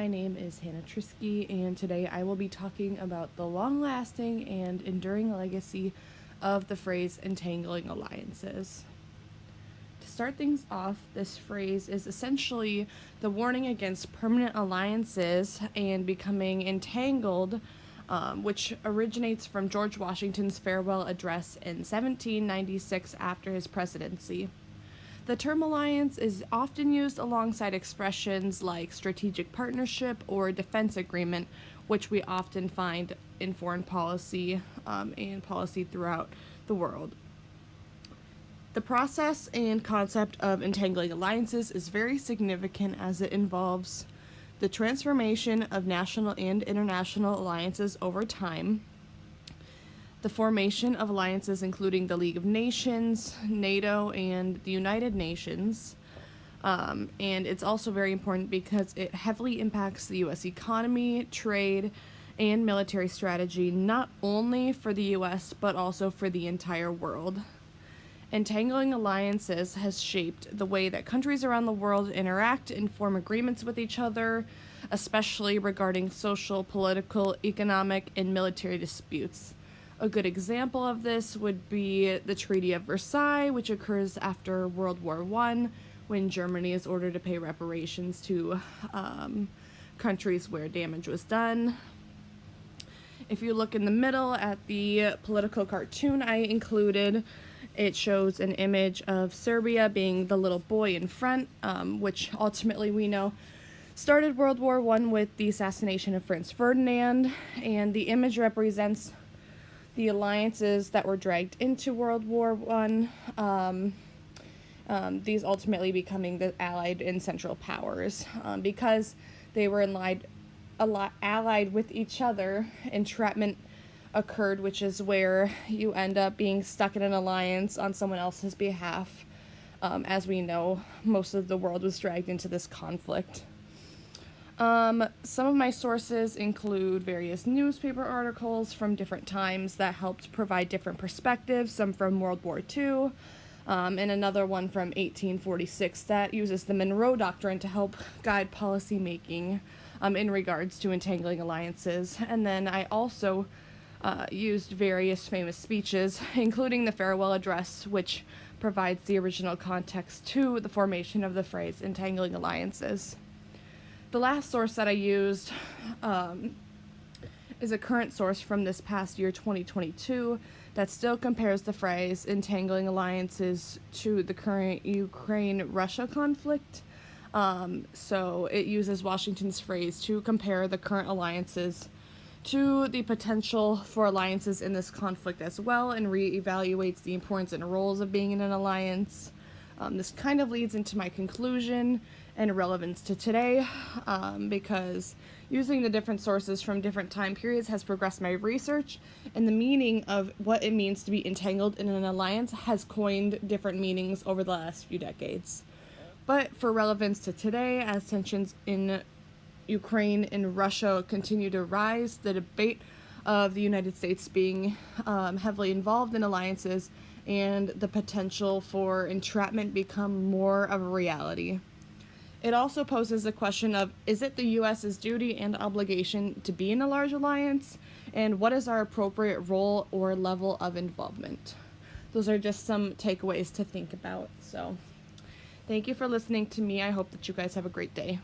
my name is Hannah Trisky, and today I will be talking about the long-lasting and enduring legacy of the phrase entangling alliances. To start things off, this phrase is essentially the warning against permanent alliances and becoming entangled, which originates from George Washington's farewell address in 1796 after his presidency. The term alliance is often used alongside expressions like strategic partnership or defense agreement, which we often find in foreign policy and policy throughout the world. The process and concept of entangling alliances is very significant as it involves the transformation of national and international alliances over time, the formation of alliances including the League of Nations, NATO, and the United Nations. And it's also very important because it heavily impacts the U.S. economy, trade, and military strategy, not only for the U.S., but also for the entire world. Entangling alliances has shaped the way that countries around the world interact and form agreements with each other, especially regarding social, political, economic, and military disputes. A good example of this would be the Treaty of Versailles, which occurs after World War I, when Germany is ordered to pay reparations to countries where damage was done. If you look in the middle at the political cartoon I included, it shows an image of Serbia being the little boy in front, which ultimately we know started World War I with the assassination of Franz Ferdinand, and the image represents the alliances that were dragged into World War I, these ultimately becoming the Allied and Central Powers. Because they were allied with each other, entrapment occurred, which is where you end up being stuck in an alliance on someone else's behalf. As we know, most of the world was dragged into this conflict. Some of my sources include various newspaper articles from different times that helped provide different perspectives, some from World War II, and another one from 1846 that uses the Monroe Doctrine to help guide policy making in regards to entangling alliances. And then I also used various famous speeches, including the farewell address, which provides the original context to the formation of the phrase entangling alliances. The last source that I used is a current source from this past year, 2022, that still compares the phrase entangling alliances to the current Ukraine-Russia conflict. So it uses Washington's phrase to compare the current alliances to the potential for alliances in this conflict as well, and reevaluates the importance and roles of being in an alliance. This kind of leads into my conclusion and relevance to today, because using the different sources from different time periods has progressed my research, and the meaning of what it means to be entangled in an alliance has coined different meanings over the last few decades. But for relevance to today, as tensions in Ukraine and Russia continue to rise, the debate of the United States being heavily involved in alliances and the potential for entrapment become more of a reality. It also poses the question of, is it the U.S.'s duty and obligation to be in a large alliance, and what is our appropriate role or level of involvement? Those are just some takeaways to think about. So, thank you for listening to me. I hope that you guys have a great day.